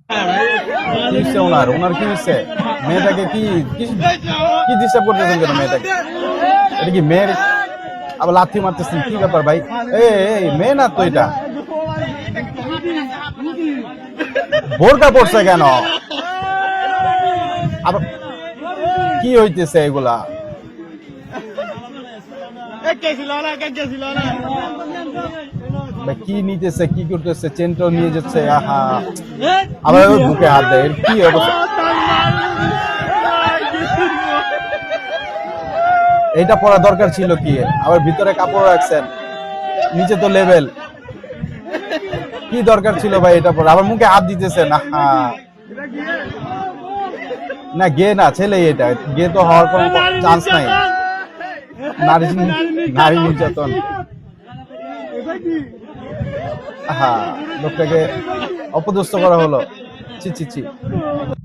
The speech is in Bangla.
কি হচ্ছে ওনার ওনার কি হচ্ছে? মেয়েটাকে কি কি ডিস্টার্ব করতেছেন কেন মেয়েটাকে? এটা কি মেয়ের আবার লাথি মারতেছেন? কি ব্যাপার ভাই? এই মেয়ে না তো এটা, বোরকা পড়ছে কেন? আবার কি হইতেছে এগুলা? কি নিতেছে, কি করতেছে? চেনটাও নিয়ে যাচ্ছে। আহা, আবার ওই বুকে হাত দেয়। এর কি অবস্থা? এটা পড়া দরকার ছিল কি? আবার ভিতরে কাপড় রাখছেন, নিচে তো লেভেল। কি দরকার ছিল ভাই এটা পড়া? আবার মুখে হাত দিতেছে না। না গে না, ছেলে। এটা গে তো হওয়ার কোনো চান্স নাই। নারী নির্যাতন। হ্যাঁ, লোকটাকে অপদস্থ করা হলো। ছি ছি ছি।